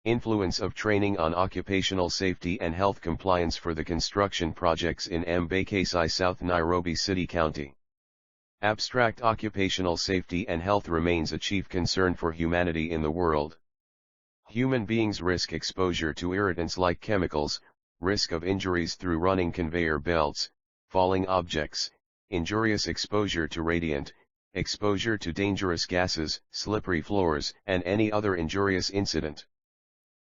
Influence of training on occupational safety and health compliance for the construction projects in Embakasi South, Nairobi City County. Abstract occupational safety and health remains a chief concern for humanity in the world. Human beings risk exposure to irritants like chemicals, risk of injuries through running conveyor belts, falling objects, injurious exposure to radiant, exposure to dangerous gases, slippery floors, and any other injurious incident.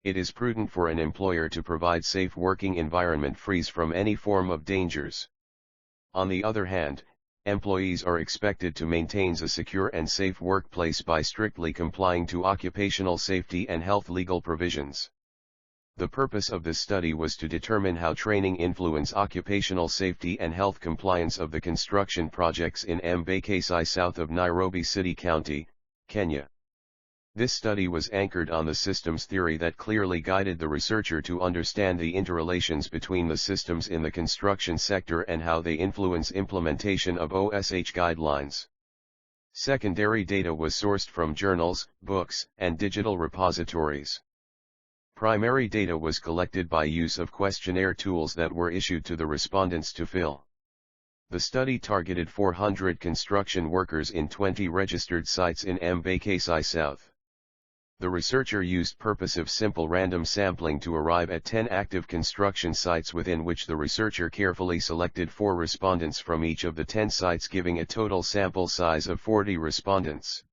It is prudent for an employer to provide safe working environment free from any form of dangers. On the other hand, employees are expected to maintain a secure and safe workplace by strictly complying to occupational safety and health legal provisions. The purpose of this study was to determine how training influences occupational safety and health compliance of the construction projects in Embakasi South of Nairobi City County, Kenya. This study was anchored on the systems theory that clearly guided the researcher to understand the interrelations between the systems in the construction sector and how they influence implementation of OSH guidelines. Secondary data was sourced from journals, books, and digital repositories. Primary data was collected by use of questionnaire tools that were issued to the respondents to fill. The study targeted 400 construction workers in 20 registered sites in Embakasi South. The researcher used purposive simple random sampling to arrive at 10 active construction sites within which the researcher carefully selected 4 respondents from each of the 10 sites, giving a total sample size of 40 respondents.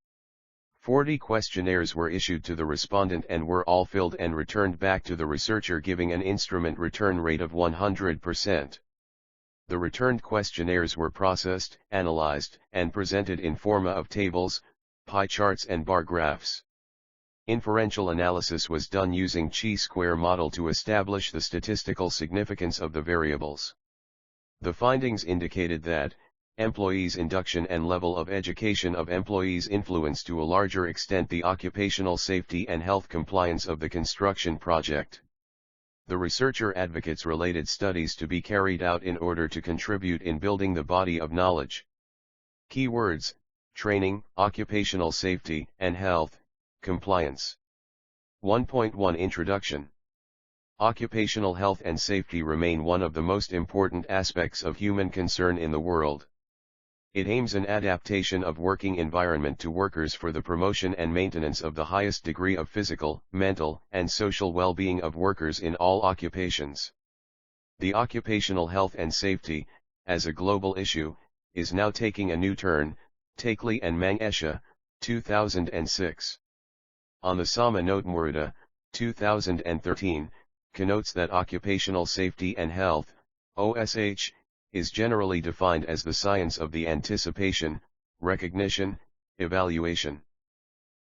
40 questionnaires were issued to the respondent and were all filled and returned back to the researcher, giving an instrument return rate of 100%. The returned questionnaires were processed, analyzed, and presented in forma of tables, pie charts and bar graphs. Inferential analysis was done using chi-square model to establish the statistical significance of the variables. The findings indicated that employees' induction and level of education of employees influence to a larger extent the occupational safety and health compliance of the construction project. The researcher advocates related studies to be carried out in order to contribute in building the body of knowledge. Keywords: training, occupational safety and health, compliance. 1.1 Introduction. Occupational health and safety remain one of the most important aspects of human concern in the world. It aims an adaptation of working environment to workers for the promotion and maintenance of the highest degree of physical, mental, and social well-being of workers in all occupations. The occupational health and safety, as a global issue, is now taking a new turn. Takely and Mangesha, 2006. On the Sama Note Muruda, 2013, connotes that occupational safety and health, OSH, is generally defined as the science of the anticipation, recognition, evaluation,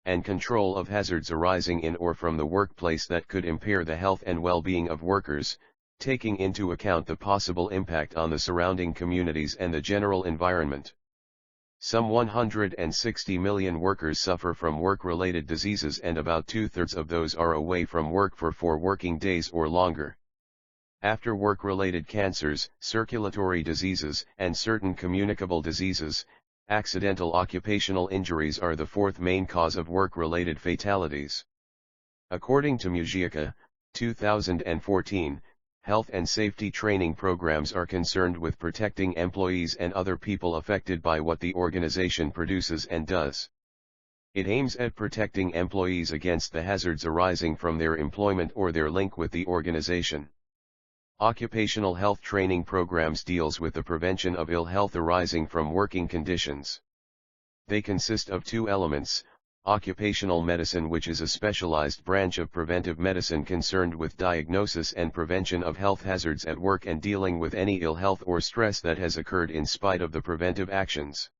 and control of hazards arising in or from the workplace that could impair the health and well-being of workers, taking into account the possible impact on the surrounding communities and the general environment. Some 160 million workers suffer from work-related diseases, and about 2/3 of those are away from work for 4 working days or longer. After work-related cancers, circulatory diseases, and certain communicable diseases, accidental occupational injuries are the 4th main cause of work-related fatalities. According to Mokeira, 2014, health and safety training programs are concerned with protecting employees and other people affected by what the organization produces and does. It aims at protecting employees against the hazards arising from their employment or their link with the organization. Occupational health training programs deals with the prevention of ill health arising from working conditions. They consist of 2 elements: occupational medicine, which is a specialized branch of preventive medicine concerned with diagnosis and prevention of health hazards at work and dealing with any ill health or stress that has occurred in spite of the preventive actions.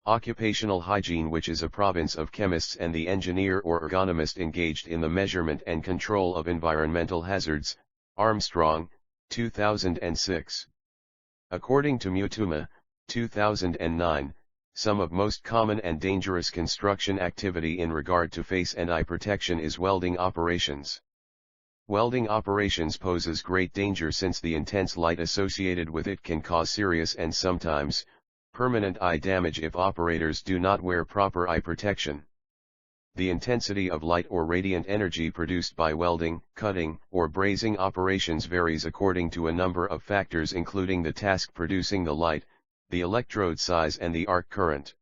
Occupational hygiene, which is a province of chemists and the engineer or ergonomist engaged in the measurement and control of environmental hazards. Armstrong, 2006. According to Mutuma, 2009, some of most common and dangerous construction activity in regard to face and eye protection is welding operations. Welding operations poses great danger since the intense light associated with it can cause serious and sometimes permanent eye damage if operators do not wear proper eye protection. The intensity of light or radiant energy produced by welding, cutting, or brazing operations varies according to a number of factors including the task producing the light, the electrode size and the arc current.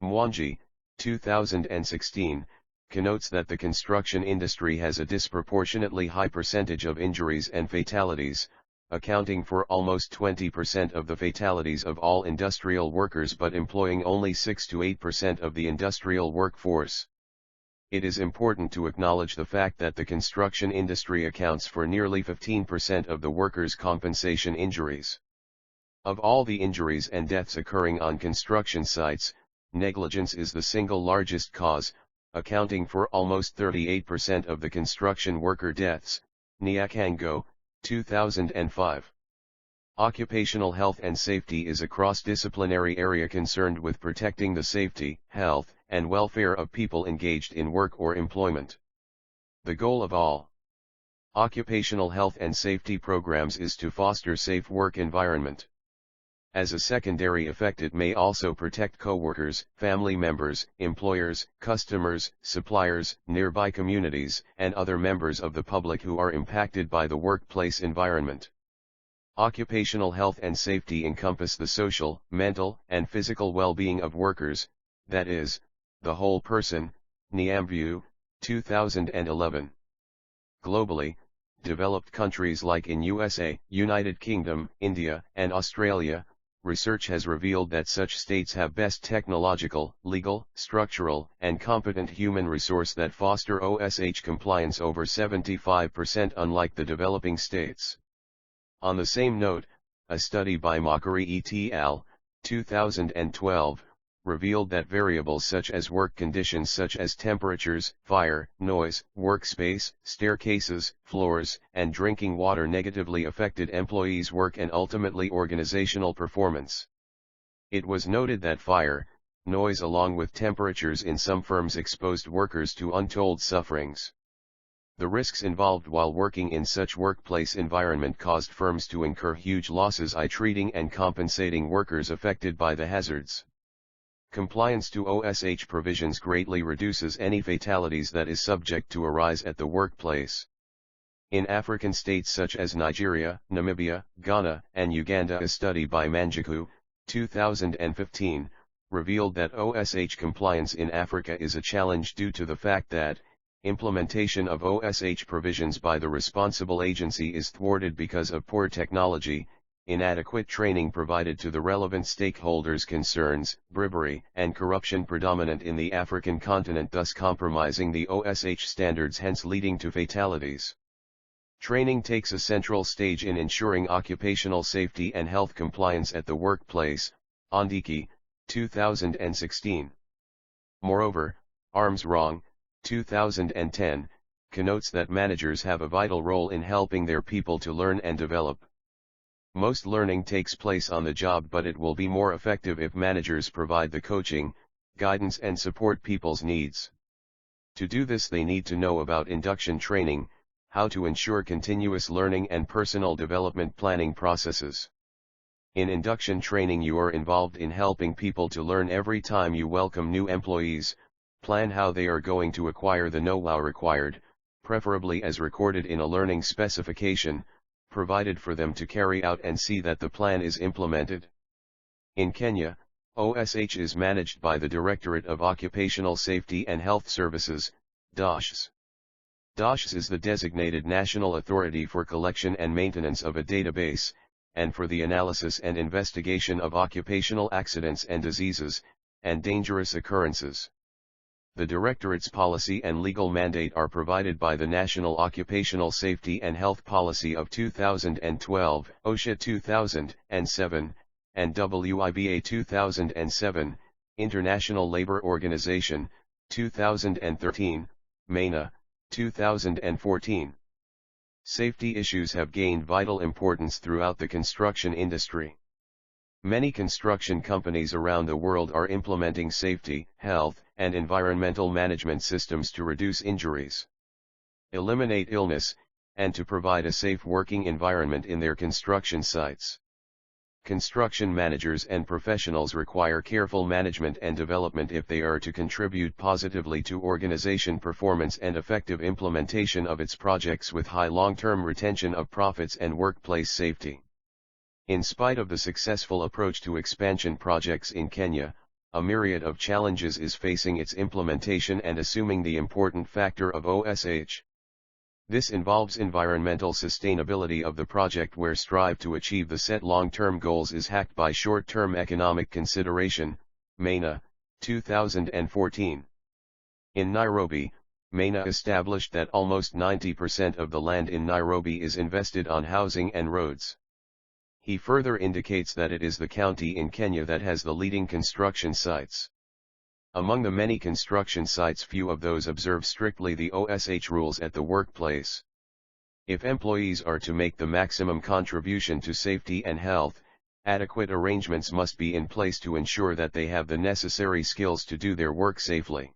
Mwangi, 2016, connotes that the construction industry has a disproportionately high percentage of injuries and fatalities, accounting for almost 20% of the fatalities of all industrial workers but employing only 6 to 8% of the industrial workforce. It is important to acknowledge the fact that the construction industry accounts for nearly 15% of the workers' compensation injuries. Of all the injuries and deaths occurring on construction sites, negligence is the single largest cause, accounting for almost 38% of the construction worker deaths. Nyakango, 2005. Occupational health and safety is a cross-disciplinary area concerned with protecting the safety, health, and welfare of people engaged in work or employment. The goal of all occupational health and safety programs is to foster safe work environment. As a secondary effect, it may also protect coworkers, family members, employers, customers, suppliers, nearby communities, and other members of the public who are impacted by the workplace environment. Occupational health and safety encompass the social, mental, and physical well-being of workers, that is, the whole person. Nyamview, 2011. Globally, developed countries like in USA, United Kingdom, India, and Australia, research has revealed that such states have best technological, legal, structural, and competent human resource that foster OSH compliance over 75%, unlike the developing states. On the same note, a study by Mokeira et al., 2012, revealed that variables such as work conditions such as temperatures, fire, noise, workspace, staircases, floors, and drinking water negatively affected employees' work and ultimately organizational performance. It was noted that fire, noise along with temperatures in some firms exposed workers to untold sufferings. The risks involved while working in such workplace environment caused firms to incur huge losses in treating and compensating workers affected by the hazards. Compliance to OSH provisions greatly reduces any fatalities that is subject to arise at the workplace. In African states such as Nigeria, Namibia, Ghana, and Uganda, a study by Manjiku, 2015, revealed that OSH compliance in Africa is a challenge due to the fact that implementation of OSH provisions by the responsible agency is thwarted because of poor technology, inadequate training provided to the relevant stakeholders, concerns, bribery, and corruption predominant in the African continent, thus compromising the OSH standards, hence leading to fatalities. Training takes a central stage in ensuring occupational safety and health compliance at the workplace. Ondieki, 2016. Moreover, Armstrong, 2010, connotes that managers have a vital role in helping their people to learn and develop. Most learning takes place on the job, but it will be more effective if managers provide the coaching, guidance and support people's needs. To do this, they need to know about induction training, how to ensure continuous learning and personal development planning processes. In induction training, you are involved in helping people to learn every time you welcome new employees, plan how they are going to acquire the know-how required, preferably as recorded in a learning specification, provided for them to carry out, and see that the plan is implemented. In Kenya, OSH is managed by the Directorate of Occupational Safety and Health Services, DOSHS. DOSHS is the designated national authority for collection and maintenance of a database, and for the analysis and investigation of occupational accidents and diseases, and dangerous occurrences. The Directorate's policy and legal mandate are provided by the National Occupational Safety and Health Policy of 2012, OSHA 2007, and WIBA 2007, International Labour Organization, 2013, MENA, 2014. Safety issues have gained vital importance throughout the construction industry. Many construction companies around the world are implementing safety, health, and environmental management systems to reduce injuries, eliminate illness, and to provide a safe working environment in their construction sites. Construction managers and professionals require careful management and development if they are to contribute positively to organization performance and effective implementation of its projects with high long-term retention of profits and workplace safety. In spite of the successful approach to expansion projects in Kenya, a myriad of challenges is facing its implementation and assuming the important factor of OSH. This involves environmental sustainability of the project where strive to achieve the set long-term goals is hacked by short-term economic consideration, MENA, 2014. In Nairobi, MENA established that almost 90% of the land in Nairobi is invested on housing and roads. He further indicates that it is the county in Kenya that has the leading construction sites. Among the many construction sites, few of those observe strictly the OSH rules at the workplace. If employees are to make the maximum contribution to safety and health, adequate arrangements must be in place to ensure that they have the necessary skills to do their work safely.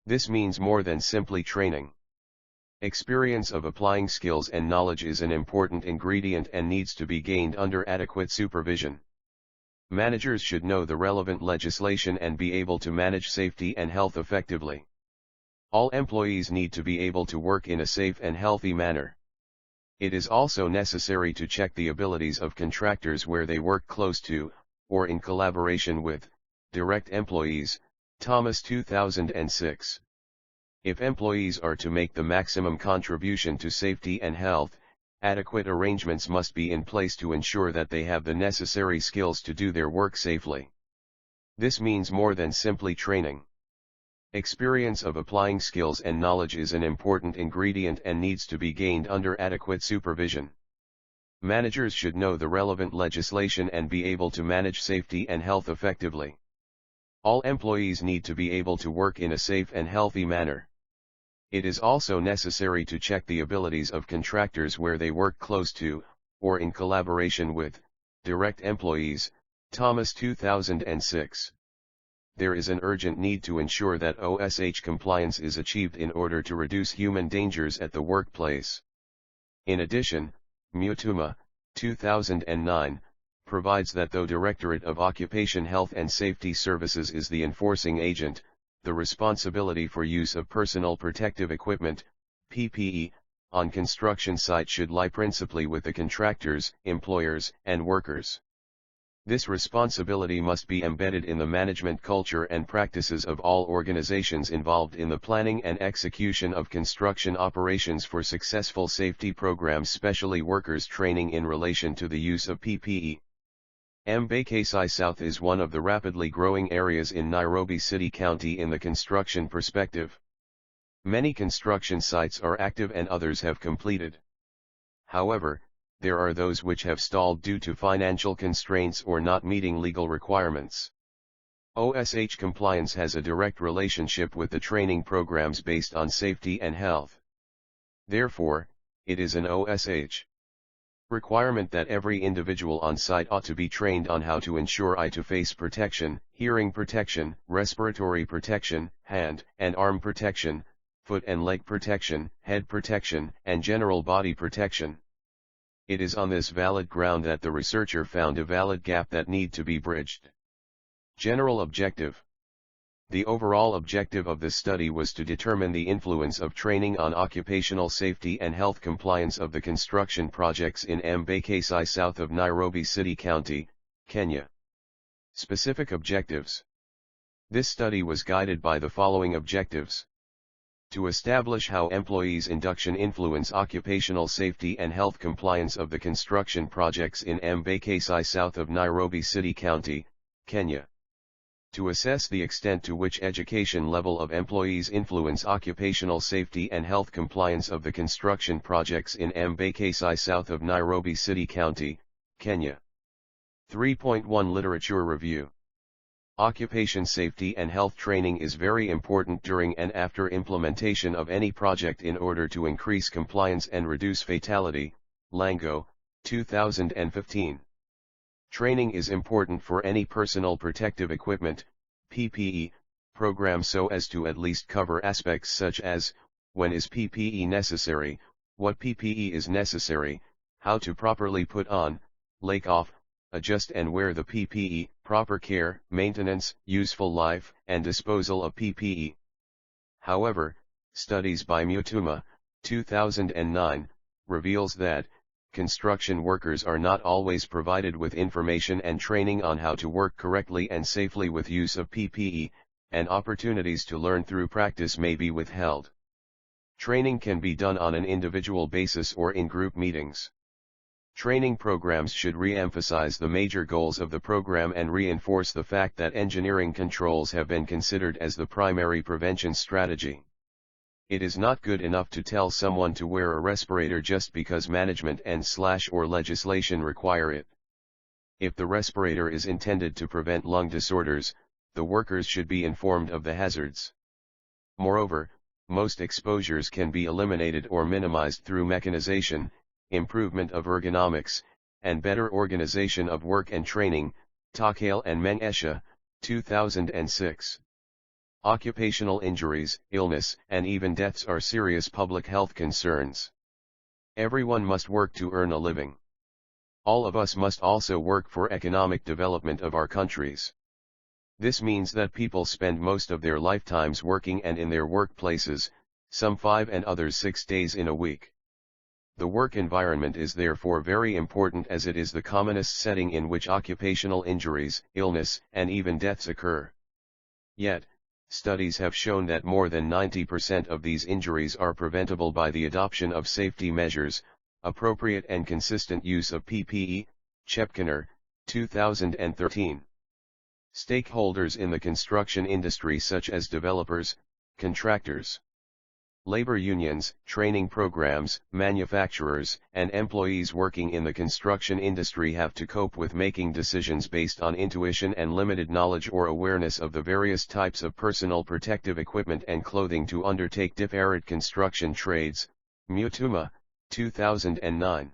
This means more than simply training. Experience of applying skills and knowledge is an important ingredient and needs to be gained under adequate supervision. Managers should know the relevant legislation and be able to manage safety and health effectively. All employees need to be able to work in a safe and healthy manner. It is also necessary to check the abilities of contractors where they work close to, or in collaboration with, direct employees, Thomas 2006. If employees are to make the maximum contribution to safety and health, adequate arrangements must be in place to ensure that they have the necessary skills to do their work safely. This means more than simply training. Experience of applying skills and knowledge is an important ingredient and needs to be gained under adequate supervision. Managers should know the relevant legislation and be able to manage safety and health effectively. All employees need to be able to work in a safe and healthy manner. It is also necessary to check the abilities of contractors where they work close to, or in collaboration with, direct employees, Thomas 2006. There is an urgent need to ensure that OSH compliance is achieved in order to reduce human dangers at the workplace. In addition, Mutuma, 2009, provides that though Directorate of Occupation Health and Safety Services is the enforcing agent, the responsibility for use of personal protective equipment, PPE, on construction sites should lie principally with the contractors, employers, and workers. This responsibility must be embedded in the management culture and practices of all organizations involved in the planning and execution of construction operations for successful safety programs, especially workers' training in relation to the use of PPE. Embakasi South is one of the rapidly growing areas in Nairobi City County in the construction perspective. Many construction sites are active and others have completed. However, there are those which have stalled due to financial constraints or not meeting legal requirements. OSH compliance has a direct relationship with the training programs based on safety and health. Therefore, it is an OSH requirement that every individual on site ought to be trained on how to ensure eye-to-face protection, hearing protection, respiratory protection, hand and arm protection, foot and leg protection, head protection, and general body protection. It is on this valid ground that the researcher found a valid gap that need to be bridged. General objective. The overall objective of this study was to determine the influence of training on occupational safety and health compliance of the construction projects in Embakasi South of Nairobi City County, Kenya. Specific objectives. This study was guided by the following objectives. To establish how employees' induction influence occupational safety and health compliance of the construction projects in Embakasi South of Nairobi City County, Kenya. To assess the extent to which education level of employees influence occupational safety and health compliance of the construction projects in Embakasi South of Nairobi City County, Kenya. 3.1 Literature Review. Occupation safety and health training is very important during and after implementation of any project in order to increase compliance and reduce fatality, Lango, 2015. Training is important for any personal protective equipment, PPE, program so as to at least cover aspects such as, when is PPE necessary, what PPE is necessary, how to properly put on, take off, adjust and wear the PPE, proper care, maintenance, useful life, and disposal of PPE. However, studies by Mutuma, 2009, reveals that, construction workers are not always provided with information and training on how to work correctly and safely with use of PPE, and opportunities to learn through practice may be withheld. Training can be done on an individual basis or in group meetings. Training programs should re-emphasize the major goals of the program and reinforce the fact that engineering controls have been considered as the primary prevention strategy. It is not good enough to tell someone to wear a respirator just because management and/or legislation require it. If the respirator is intended to prevent lung disorders, the workers should be informed of the hazards. Moreover, most exposures can be eliminated or minimized through mechanization, improvement of ergonomics, and better organization of work and training, Takale and Mengesha, 2006. Occupational injuries, illness, and even deaths are serious public health concerns. Everyone must work to earn a living. All of us must also work for economic development of our countries. This means that people spend most of their lifetimes working and in their workplaces, some 5 and others 6 days in a week. The work environment is therefore very important as it is the commonest setting in which occupational injuries, illness, and even deaths occur. Yet, studies have shown that more than 90% of these injuries are preventable by the adoption of safety measures, appropriate and consistent use of PPE, Chepkener, 2013. Stakeholders in the construction industry such as developers, contractors, labor unions, training programs, manufacturers, and employees working in the construction industry have to cope with making decisions based on intuition and limited knowledge or awareness of the various types of personal protective equipment and clothing to undertake disparate construction trades, Mutuma, 2009.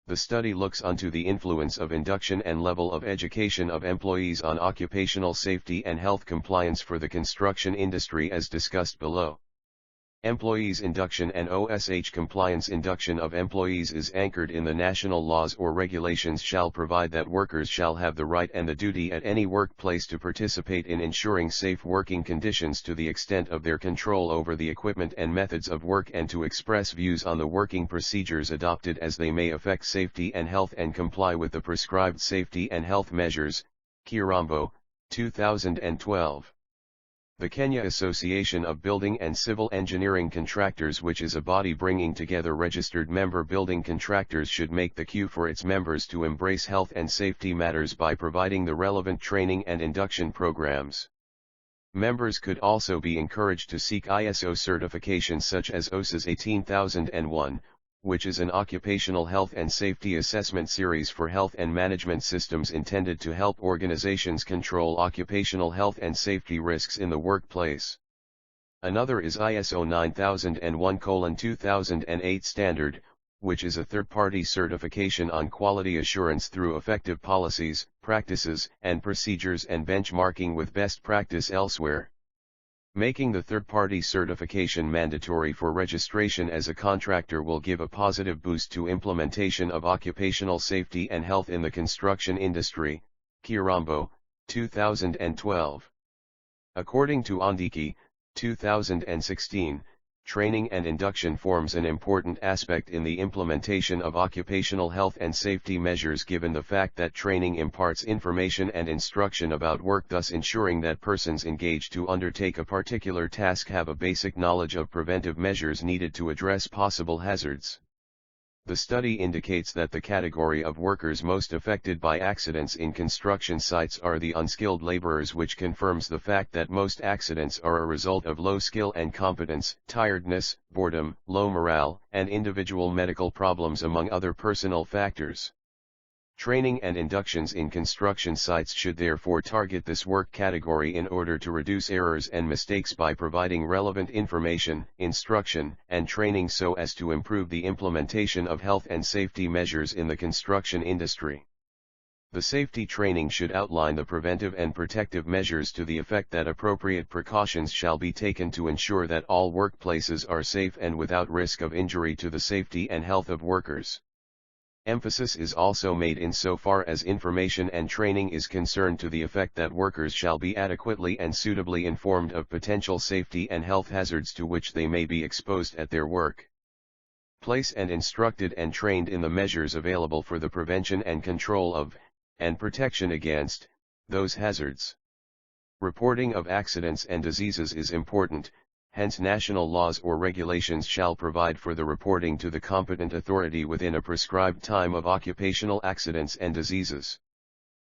The study looks into the influence of induction and level of education of employees on occupational safety and health compliance for the construction industry as discussed below. Employees' induction and OSH compliance. Induction of employees is anchored in the national laws or regulations shall provide that workers shall have the right and the duty at any workplace to participate in ensuring safe working conditions to the extent of their control over the equipment and methods of work and to express views on the working procedures adopted as they may affect safety and health and comply with the prescribed safety and health measures, Kirambo, 2012. The Kenya Association of Building and Civil Engineering Contractors, which is a body bringing together registered member building contractors, should make the cue for its members to embrace health and safety matters by providing the relevant training and induction programs. Members could also be encouraged to seek ISO certifications such as OSA's 18001, which is an occupational health and safety assessment series for health and management systems intended to help organizations control occupational health and safety risks in the workplace. Another is ISO 9001:2008 standard, which is a third-party certification on quality assurance through effective policies, practices, and procedures and benchmarking with best practice elsewhere. Making the third-party certification mandatory for registration as a contractor will give a positive boost to implementation of occupational safety and health in the construction industry, Kirambo, 2012. According to Ondieki, 2016, training and induction forms an important aspect in the implementation of occupational health and safety measures, given the fact that training imparts information and instruction about work, thus ensuring that persons engaged to undertake a particular task have a basic knowledge of preventive measures needed to address possible hazards. The study indicates that the category of workers most affected by accidents in construction sites are the unskilled laborers, which confirms the fact that most accidents are a result of low skill and competence, tiredness, boredom, low morale, and individual medical problems among other personal factors. Training and inductions in construction sites should therefore target this work category in order to reduce errors and mistakes by providing relevant information, instruction, and training so as to improve the implementation of health and safety measures in the construction industry. The safety training should outline the preventive and protective measures to the effect that appropriate precautions shall be taken to ensure that all workplaces are safe and without risk of injury to the safety and health of workers. Emphasis is also made insofar as information and training is concerned to the effect that workers shall be adequately and suitably informed of potential safety and health hazards to which they may be exposed at their work place and instructed and trained in the measures available for the prevention and control of, and protection against, those hazards. Reporting of accidents and diseases is important, hence national laws or regulations shall provide for the reporting to the competent authority within a prescribed time of occupational accidents and diseases.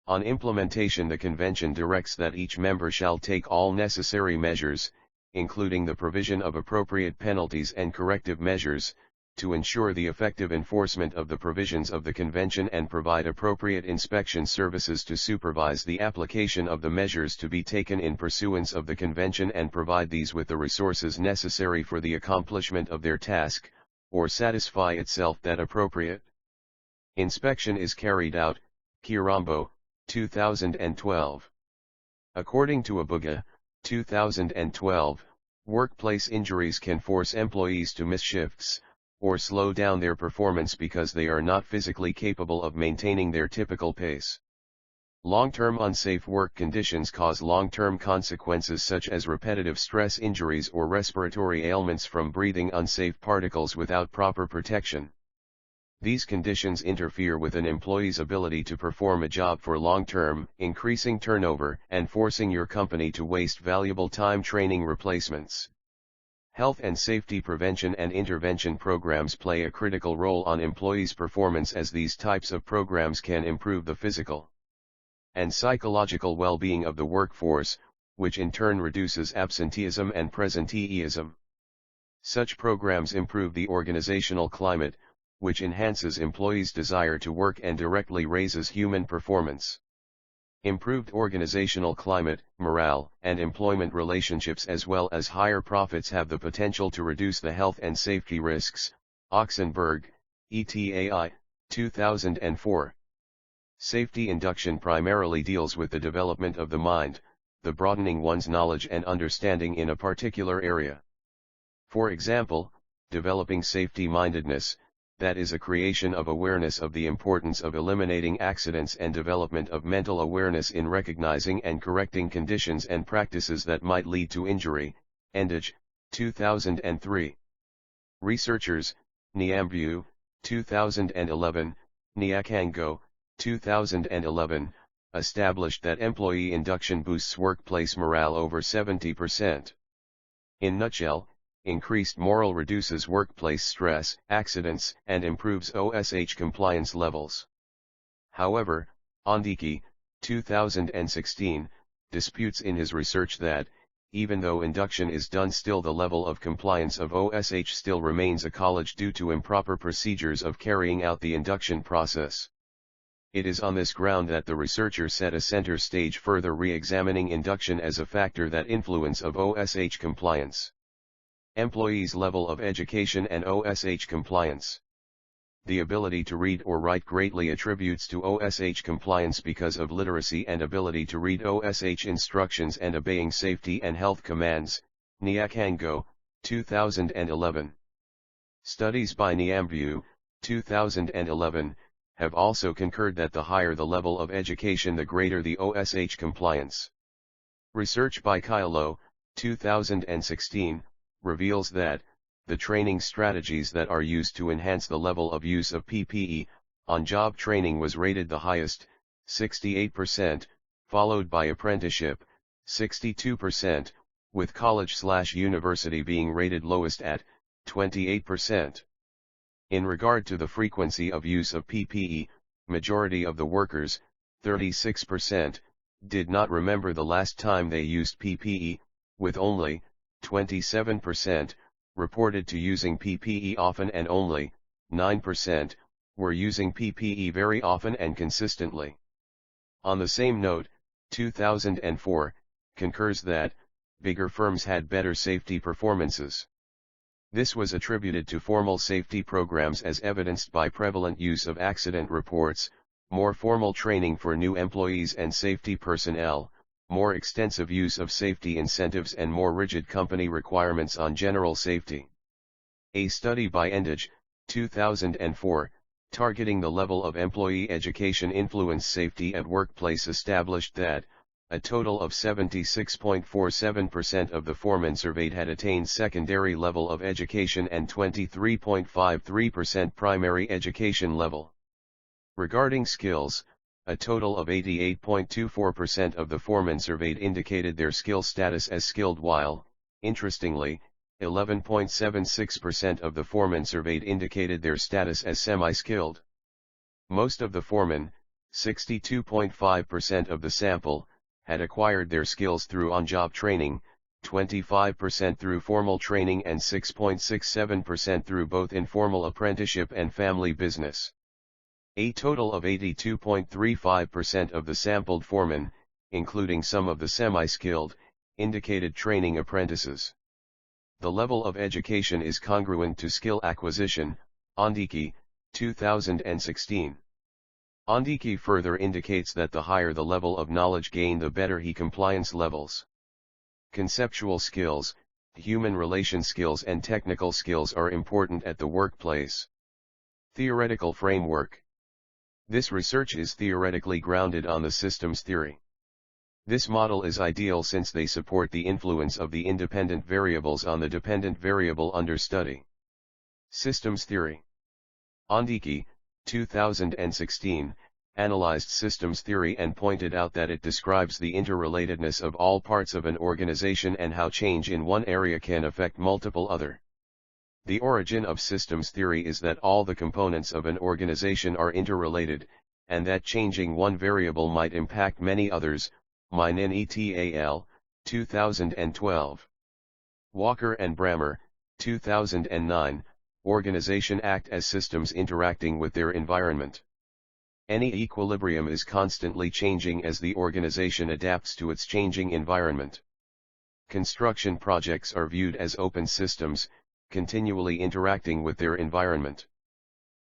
On implementation, the Convention directs that each member shall take all necessary measures, including the provision of appropriate penalties and corrective measures, to ensure the effective enforcement of the provisions of the Convention and provide appropriate inspection services to supervise the application of the measures to be taken in pursuance of the Convention and provide these with the resources necessary for the accomplishment of their task, or satisfy itself that appropriate inspection is carried out. Kirambo, 2012. According to Abaya, 2012, workplace injuries can force employees to miss shifts, or slow down their performance because they are not physically capable of maintaining their typical pace. Long-term unsafe work conditions cause long-term consequences such as repetitive stress injuries or respiratory ailments from breathing unsafe particles without proper protection. These conditions interfere with an employee's ability to perform a job for long-term, increasing turnover and forcing your company to waste valuable time training replacements. Health and safety prevention and intervention programs play a critical role on employees' performance, as these types of programs can improve the physical and psychological well-being of the workforce, which in turn reduces absenteeism and presenteeism. Such programs improve the organizational climate, which enhances employees' desire to work and directly raises human performance. Improved organizational climate, morale, and employment relationships as well as higher profits have the potential to reduce the health and safety risks. Oxenberg, ETAI, 2004. Safety induction primarily deals with the development of the mind, the broadening one's knowledge and understanding in a particular area. For example, developing safety-mindedness, that is a creation of awareness of the importance of eliminating accidents and development of mental awareness in recognizing and correcting conditions and practices that might lead to injury. Endage, 2003. Researchers, Niambu, 2011, Nyakango, 2011, established that employee induction boosts workplace morale over 70%. In nutshell, increased morale reduces workplace stress, accidents, and improves OSH compliance levels. However, Ondieki, 2016, disputes in his research that, even though induction is done, still the level of compliance of OSH still remains a college due to improper procedures of carrying out the induction process. It is on this ground that the researcher set a center stage further re-examining induction as a factor that influence of OSH compliance. Employees' level of education and OSH compliance. The ability to read or write greatly attributes to OSH compliance because of literacy and ability to read OSH instructions and obeying safety and health commands. Nyakango, 2011. Studies by Niambu, 2011, have also concurred that the higher the level of education, the greater the OSH compliance. Research by Kylo, 2016, reveals that, the training strategies that are used to enhance the level of use of PPE, on-job training was rated the highest, 68%, followed by apprenticeship, 62%, with college/university being rated lowest at, 28%. In regard to the frequency of use of PPE, majority of the workers, 36%, did not remember the last time they used PPE, with only 27% reported to using PPE often, and only 9% were using PPE very often and consistently. On the same note, 2004 concurs that bigger firms had better safety performances. This was attributed to formal safety programs as evidenced by prevalent use of accident reports, more formal training for new employees and safety personnel, more extensive use of safety incentives, and more rigid company requirements on general safety. A study by Endage, 2004, Targeting the level of employee education influence safety at workplace established that, a total of 76.47% of the foremen surveyed had attained secondary level of education and 23.53% primary education level. Regarding skills, a total of 88.24% of the foremen surveyed indicated their skill status as skilled while, interestingly, 11.76% of the foremen surveyed indicated their status as semi-skilled. Most of the foremen, 62.5% of the sample, had acquired their skills through on-job training, 25% through formal training and 6.67% through both informal apprenticeship and family business. A total of 82.35% of the sampled foremen, including some of the semi-skilled, indicated training apprentices. The level of education is congruent to skill acquisition, Ondieki, 2016. Ondieki further indicates that the higher the level of knowledge gain, the better he compliance levels. Conceptual skills, human relation skills and technical skills are important at the workplace. Theoretical framework. This research is theoretically grounded on the systems theory. This model is ideal since they support the influence of the independent variables on the dependent variable under study. Systems theory. Ondieki, 2016, analyzed systems theory and pointed out that it describes the interrelatedness of all parts of an organization and how change in one area can affect multiple other. The origin of systems theory is that all the components of an organization are interrelated, and that changing one variable might impact many others. Minetal, 2012. Walker and Brammer, 2009, Organization act as systems interacting with their environment. Any equilibrium is constantly changing as the organization adapts to its changing environment. Construction projects are viewed as open systems, continually interacting with their environment.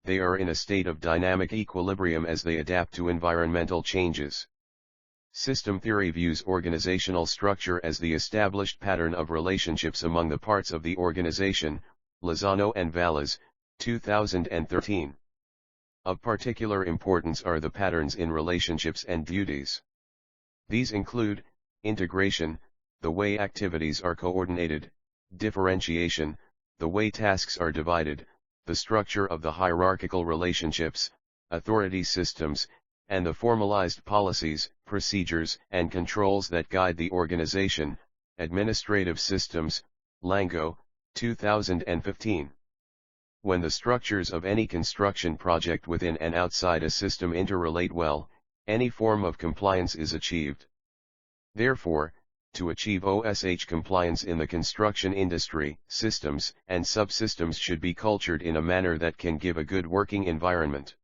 They are in a state of dynamic equilibrium as they adapt to environmental changes. System theory views organizational structure as the established pattern of relationships among the parts of the organization, Lozano and Valles, 2013. Of particular importance are the patterns in relationships and duties. These include, integration, the way activities are coordinated, differentiation, the way tasks are divided, the structure of the hierarchical relationships, authority systems, and the formalized policies, procedures, and controls that guide the organization, administrative systems, Lango, 2015. When the structures of any construction project within and outside a system interrelate well, any form of compliance is achieved. Therefore, to achieve OSH compliance in the construction industry, systems and subsystems should be cultured in a manner that can give a good working environment.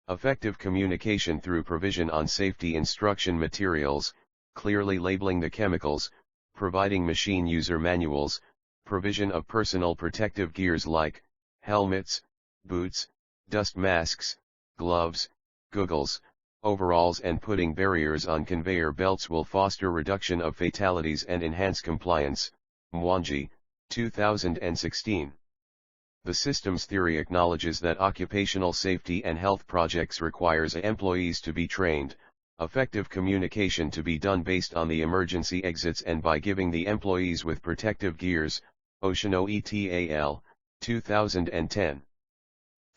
Effective communication through provision on safety instruction materials, clearly labeling the chemicals, providing machine user manuals, provision of personal protective gears like helmets, boots, dust masks, gloves, goggles, overalls and putting barriers on conveyor belts will foster reduction of fatalities and enhance compliance. Mwangi, 2016. The systems theory acknowledges that occupational safety and health projects requires employees to be trained, effective communication to be done based on the emergency exits and by giving the employees with protective gears. Oceano et 2010.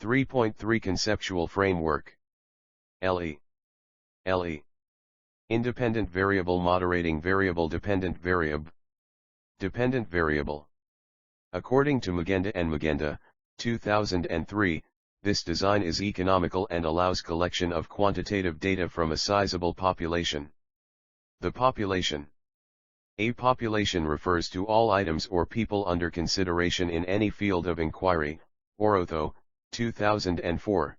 3.3 Conceptual Framework. LE. Independent variable moderating variable dependent variable. Dependent variable. According to Magenda and Magenda, 2003, this design is economical and allows collection of quantitative data from a sizable population. The population. A population refers to all items or people under consideration in any field of inquiry, Orotho, 2004.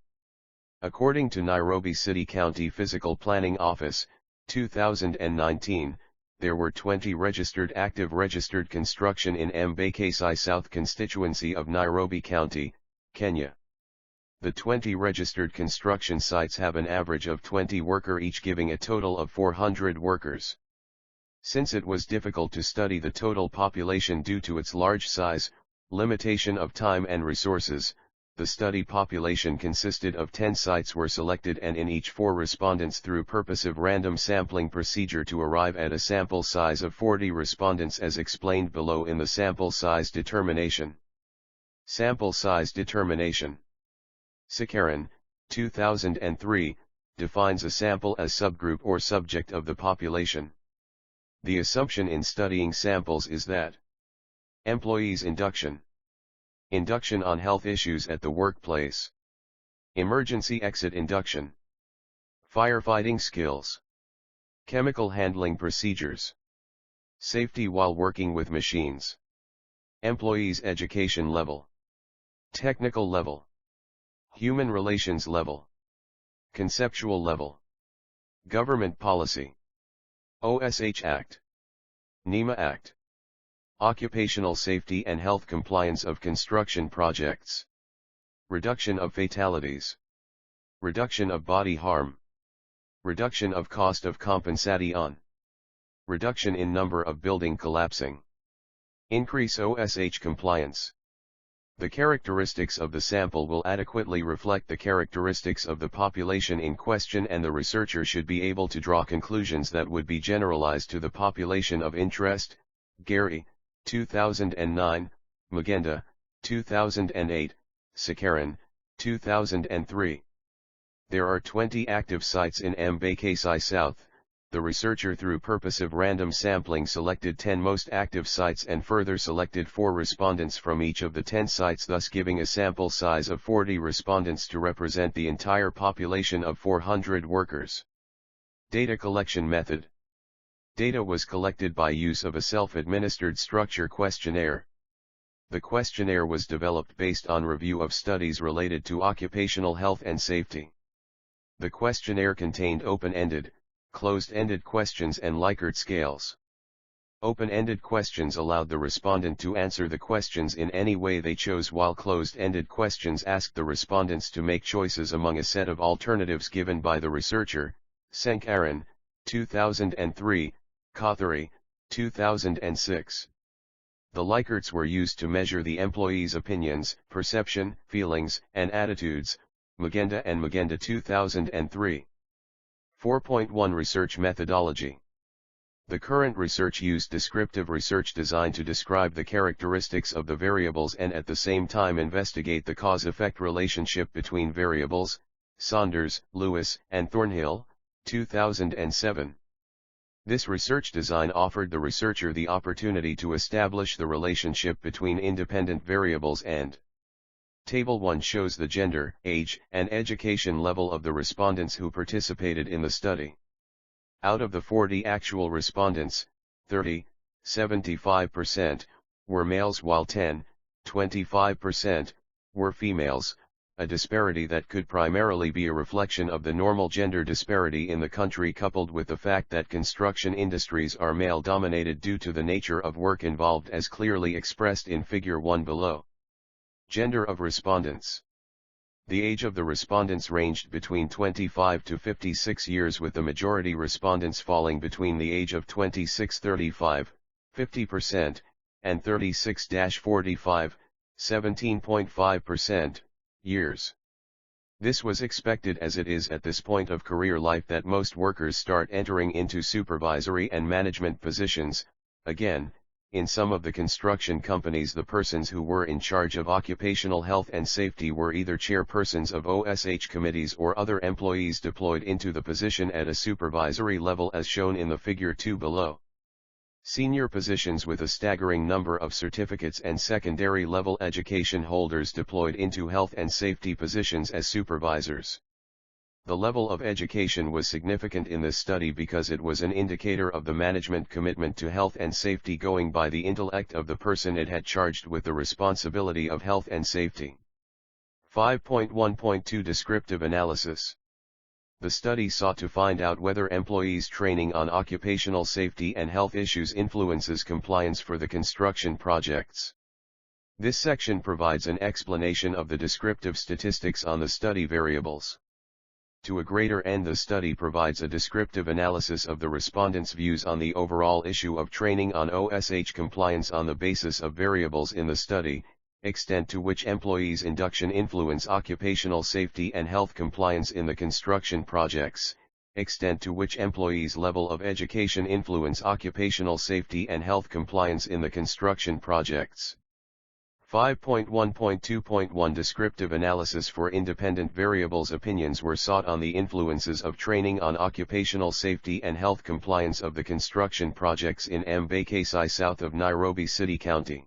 According to Nairobi City County Physical Planning Office, 2019, there were 20 active registered construction in Embakasi South constituency of Nairobi County, Kenya. The 20 registered construction sites have an average of 20 worker each, giving a total of 400 workers. Since it was difficult to study the total population due to its large size, limitation of time and resources, the study population consisted of 10 sites were selected, and in each 4 respondents through purposive random sampling procedure to arrive at a sample size of 40 respondents as explained below in the sample size determination. Sample size determination. Mokeira, 2003, defines a sample as subgroup or subject of the population. The assumption in studying samples is that employees' induction on health issues at the workplace, emergency exit induction, firefighting skills, chemical handling procedures, safety while working with machines, employees' education level, technical level, human relations level, conceptual level, government policy, OSH Act, NEMA Act, Occupational Safety and Health compliance of construction projects, reduction of fatalities, reduction of body harm, reduction of cost of compensation, reduction in number of building collapsing, increase OSH compliance. The characteristics of the sample will adequately reflect the characteristics of the population in question, and the researcher should be able to draw conclusions that would be generalized to the population of interest. Gary, 2009, Magenda, 2008, Mokeira, 2003. There are 20 active sites in Embakasi South. The researcher through purposive random sampling selected 10 most active sites and further selected 4 respondents from each of the 10 sites, thus giving a sample size of 40 respondents to represent the entire population of 400 workers. Data collection method. Data was collected by use of a self-administered structure questionnaire. The questionnaire was developed based on review of studies related to occupational health and safety. The questionnaire contained open-ended, closed-ended questions and Likert scales. Open-ended questions allowed the respondent to answer the questions in any way they chose, while closed-ended questions asked the respondents to make choices among a set of alternatives given by the researcher. Mokeira, 2003, Kothari, 2006. The Likerts were used to measure the employees' opinions, perception, feelings, and attitudes. Magenda and Magenda 2003. 4.1 Research methodology. The current research used descriptive research designed to describe the characteristics of the variables and at the same time investigate the cause-effect relationship between variables. Saunders, Lewis, and Thornhill, 2007. This research design offered the researcher the opportunity to establish the relationship between independent variables and Table 1 shows the gender, age, and education level of the respondents who participated in the study. Out of the 40 actual respondents, 75%, were males, while 25%, were females, a disparity that could primarily be a reflection of the normal gender disparity in the country, coupled with the fact that construction industries are male-dominated due to the nature of work involved as clearly expressed in Figure 1 below. Gender of respondents. The age of the respondents ranged between 25 to 56 years, with the majority respondents falling between the age of 26-35, 50%, and 36-45, 17.5%, years. This was expected, as it is at this point of career life that most workers start entering into supervisory and management positions. Again, in some of the construction companies, the persons who were in charge of occupational health and safety were either chairpersons of OSH committees or other employees deployed into the position at a supervisory level, as shown in the Figure 2 below. Senior positions with a staggering number of certificates and secondary level education holders deployed into health and safety positions as supervisors. The level of education was significant in this study because it was an indicator of the management commitment to health and safety, going by the intellect of the person it had charged with the responsibility of health and safety. 5.1.2 Descriptive Analysis. The study sought to find out whether employees' training on occupational safety and health issues influences compliance for the construction projects. This section provides an explanation of the descriptive statistics on the study variables. To a greater end, the study provides a descriptive analysis of the respondents' views on the overall issue of training on OSH compliance on the basis of variables in the study, extent to which employees' induction influence occupational safety and health compliance in the construction projects, extent to which employees' level of education influence occupational safety and health compliance in the construction projects. 5.1.2.1 Descriptive Analysis for Independent Variables. Opinions were sought on the influences of training on occupational safety and health compliance of the construction projects in Embakasi South of Nairobi City County.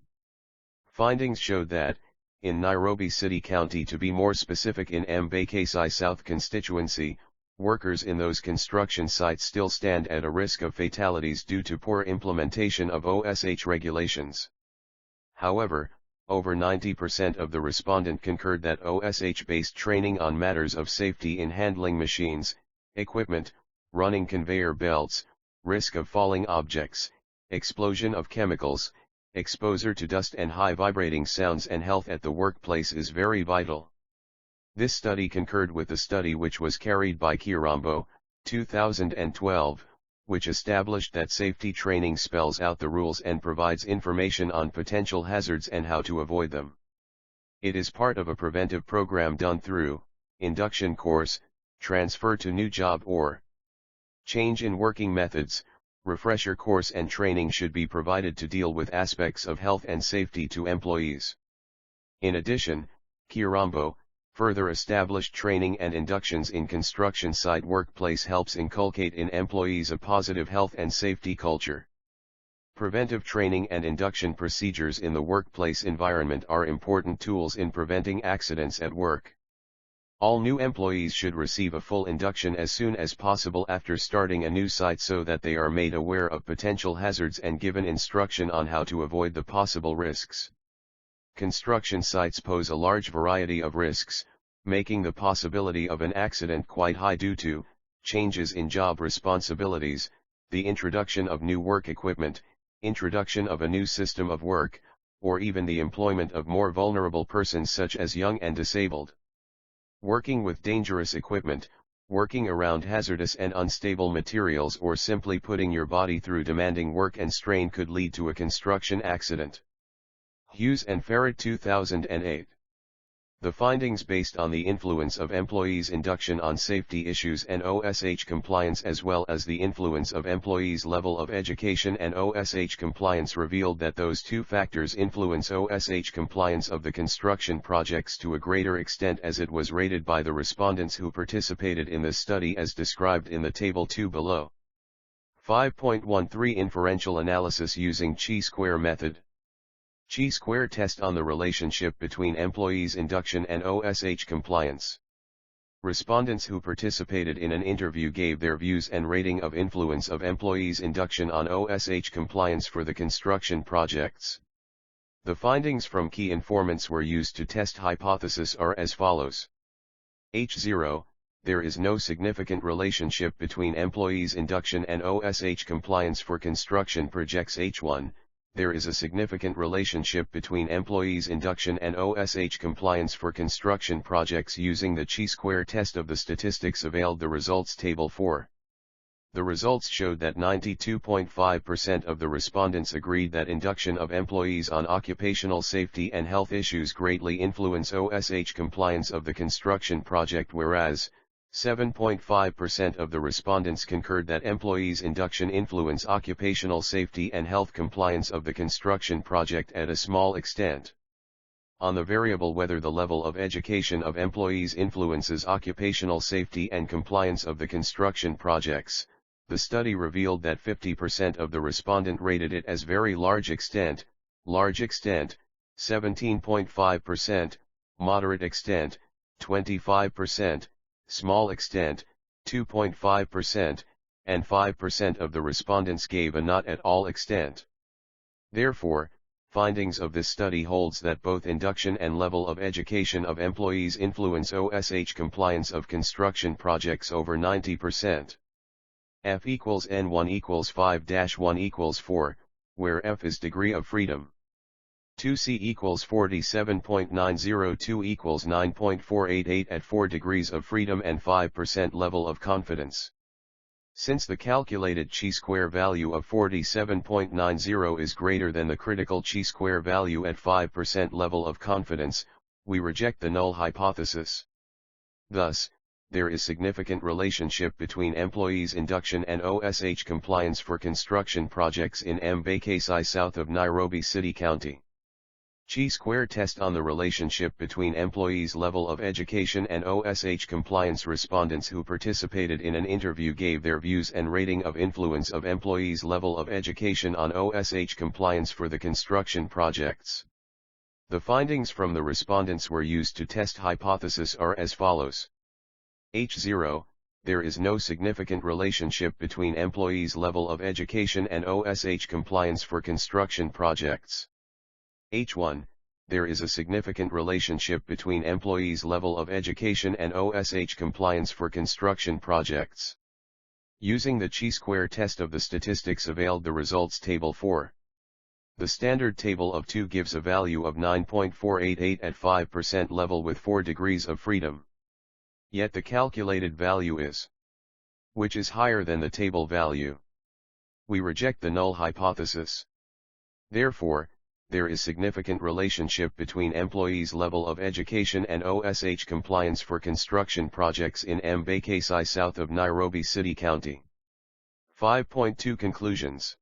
Findings showed that, in Nairobi City County, to be more specific in Embakasi South constituency, workers in those construction sites still stand at a risk of fatalities due to poor implementation of OSH regulations. However, over 90% of the respondent concurred that OSH-based training on matters of safety in handling machines, equipment, running conveyor belts, risk of falling objects, explosion of chemicals, exposure to dust and high vibrating sounds and health at the workplace is very vital. This study concurred with the study which was carried by Kirambo, 2012, which established that safety training spells out the rules and provides information on potential hazards and how to avoid them. It is part of a preventive program done through induction course, transfer to new job or change in working methods. Refresher course and training should be provided to deal with aspects of health and safety to employees. In addition, Kirambo further established training and inductions in construction site workplace helps inculcate in employees a positive health and safety culture. Preventive training and induction procedures in the workplace environment are important tools in preventing accidents at work. All new employees should receive a full induction as soon as possible after starting a new site so that they are made aware of potential hazards and given instruction on how to avoid the possible risks. Construction sites pose a large variety of risks, making the possibility of an accident quite high due to changes in job responsibilities, the introduction of new work equipment, introduction of a new system of work, or even the employment of more vulnerable persons such as young and disabled. Working with dangerous equipment, working around hazardous and unstable materials, or simply putting your body through demanding work and strain could lead to a construction accident. Hughes and Ferret 2008. The findings based on the influence of employees' induction on safety issues and OSH compliance as well as the influence of employees' level of education and OSH compliance revealed that those two factors influence OSH compliance of the construction projects to a greater extent as it was rated by the respondents who participated in the study as described in the table 2 below. 5.13 Inferential Analysis using Chi-square method. Chi-square test on the relationship between employees' induction and OSH compliance. Respondents who participated in an interview gave their views and rating of influence of employees' induction on OSH compliance for the construction projects. The findings from key informants were used to test hypothesis are as follows. H0, there is no significant relationship between employees' induction and OSH compliance for construction projects. H1, there is a significant relationship between employees' induction and OSH compliance for construction projects using the Chi-square test of the statistics availed. The results table 4. The results showed that 92.5% of the respondents agreed that induction of employees on occupational safety and health issues greatly influence OSH compliance of the construction project, whereas 7.5% of the respondents concurred that employees' induction influence occupational safety and health compliance of the construction project at a small extent. On the variable whether the level of education of employees influences occupational safety and compliance of the construction projects, the study revealed that 50% of the respondent rated it as very large extent, 17.5%, moderate extent, 25%, small extent, 2.5%, and 5% of the respondents gave a not at all extent. Therefore, findings of this study holds that both induction and level of education of employees influence OSH compliance of construction projects over 90%. F equals N1 equals 5-1 equals 4, where F is degree of freedom. 2C equals 47.902 equals 9.488 at 4 degrees of freedom and 5% level of confidence. Since the calculated chi-square value of 47.90 is greater than the critical chi-square value at 5% level of confidence, we reject the null hypothesis. Thus, there is significant relationship between employees' induction and OSH compliance for construction projects in Embakasi South of Nairobi City County. Chi-square test on the relationship between employees' level of education and OSH compliance. Respondents who participated in an interview gave their views and rating of influence of employees' level of education on OSH compliance for the construction projects. The findings from the respondents were used to test hypothesis are as follows. H0, there is no significant relationship between employees' level of education and OSH compliance for construction projects. H1, there is a significant relationship between employees' level of education and OSH compliance for construction projects. Using the chi-square test of the statistics availed the results table 4. The standard table of 2 gives a value of 9.488 at 5% level with 4 degrees of freedom. Yet the calculated value is, which is higher than the table value. We reject the null hypothesis. Therefore, there is significant relationship between employees' level of education and OSH compliance for construction projects in Embakasi South of Nairobi City County. 5.2 Conclusions.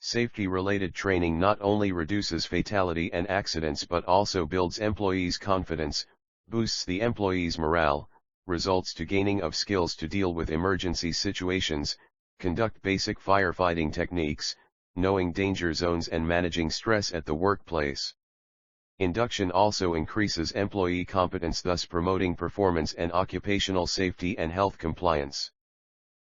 Safety-related training not only reduces fatality and accidents but also builds employees' confidence, boosts the employees' morale, results to gaining of skills to deal with emergency situations, conduct basic firefighting techniques, knowing danger zones and managing stress at the workplace. Induction also increases employee competence, thus promoting performance and occupational safety and health compliance.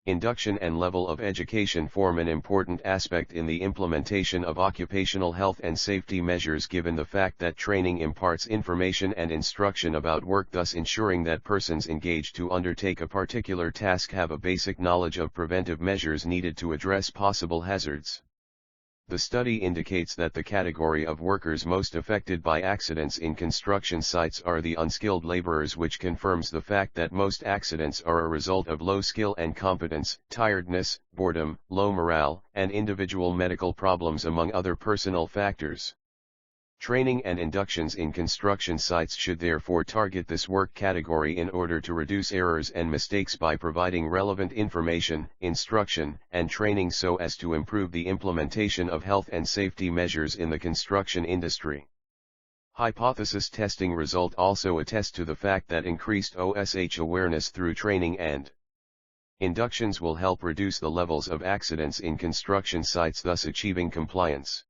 Induction and level of education form an important aspect in the implementation of occupational health and safety measures, given the fact that training imparts information and instruction about work, thus ensuring that persons engaged to undertake a particular task have a basic knowledge of preventive measures needed to address possible hazards. The study indicates that the category of workers most affected by accidents in construction sites are the unskilled laborers, which confirms the fact that most accidents are a result of low skill and competence, tiredness, boredom, low morale, and individual medical problems, among other personal factors. Training and inductions in construction sites should therefore target this work category in order to reduce errors and mistakes by providing relevant information, instruction, and training so as to improve the implementation of health and safety measures in the construction industry. Hypothesis testing result also attest to the fact that increased OSH awareness through training and inductions will help reduce the levels of accidents in construction sites, thus achieving compliance.